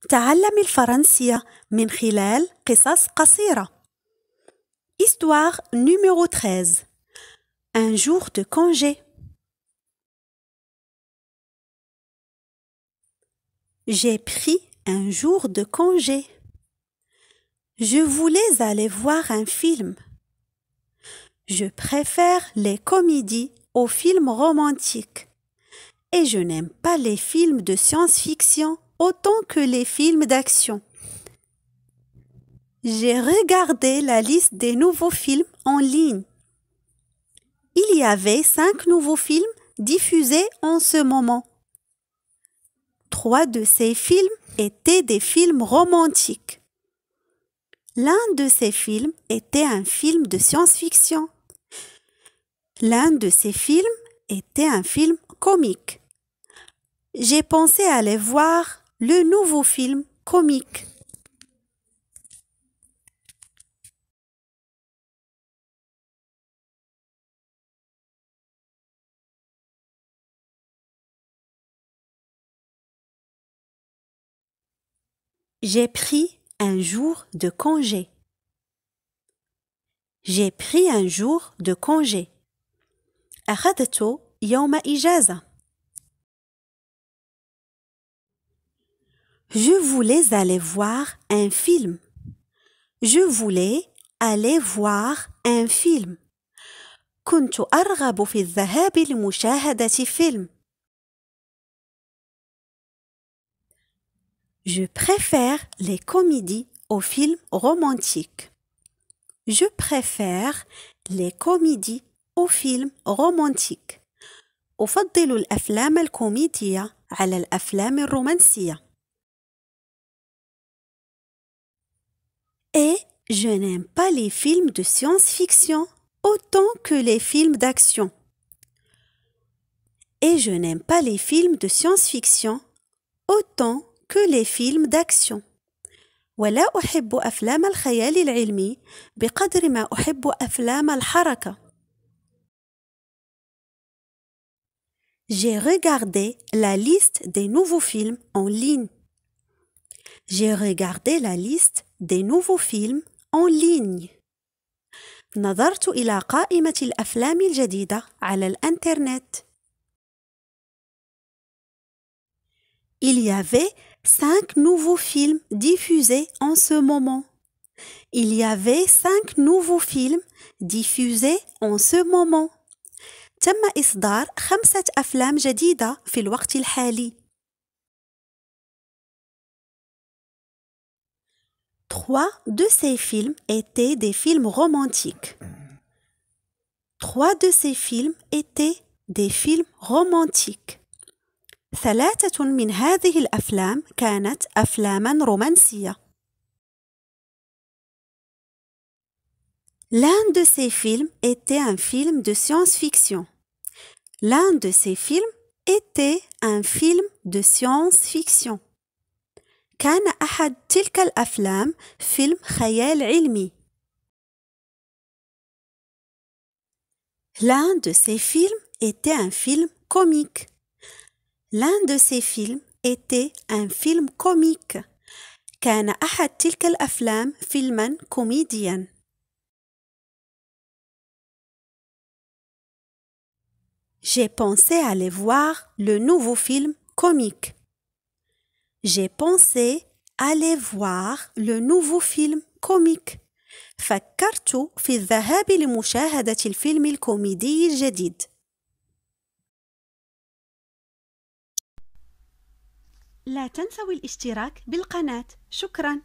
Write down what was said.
تعلم الفرنسية من خلال قصص قصيرة. Histoire numéro 13. Un jour de congé. J'ai pris un jour de congé. Je voulais aller voir un film. Je préfère les comédies aux films romantiques. Et je n'aime pas les films de science-fiction autant que les films d'action. J'ai regardé la liste des nouveaux films en ligne. Il y avait 5 nouveaux films diffusés en ce moment. 3 de ces films étaient des films romantiques. L'un de ces films était un film de science-fiction. L'un de ces films était un film comique. J'ai pensé aller voir le nouveau film comique. J'ai pris un jour de congé. J'ai pris un jour de congé. أخذت يوم إجازة. Je voulais aller voir un film. Je voulais aller voir un film. كنت أرغب في الذهاب لمشاهدة فيلم. Je préfère les comédies aux films romantiques. Je préfère les comédies aux films romantiques. أفضل الأفلام الكوميدية على الأفلام الرومانسية. Et je n'aime pas les films de science-fiction autant que les films d'action. Et je n'aime pas les films de science-fiction autant que les films d'action. ولا أحب أفلام الخيال العلمي بقدر ما أحب أفلام الحركة. J'ai regardé la liste des nouveaux films en ligne. J'ai regardé la liste des nouveaux films en ligne. نظرت إلى قائمة الأفلام الجديدة على الإنترنت. Il y avait 5 nouveaux films diffusés en ce moment. Il y avait 5 nouveaux films diffusés en ce moment. تم إصدار 5 أفلام جديدة في الوقت الحالي. 3 de ces films étaient des films romantiques. 3 de ces films étaient des films romantiques. 3 من هذه الأفلام كانت أفلاما رومانسية. L'un de ces films était un film de science-fiction. L'un de ces films était un film de science-fiction. كان أحد تلك الأفلام فيلم خيال علمي. L'un de ces films était un film comique. L'un de ces films était un film comique. كان أحد تلك الأفلام فيلما كوميديا. J'ai pensé aller voir le nouveau film comique. J'ai pensé aller voir le nouveau film comique. فكرت في الذهاب لمشاهدة الفيلم الكوميدي الجديد. لا تنسوا الاشتراك بالقناة. شكراً.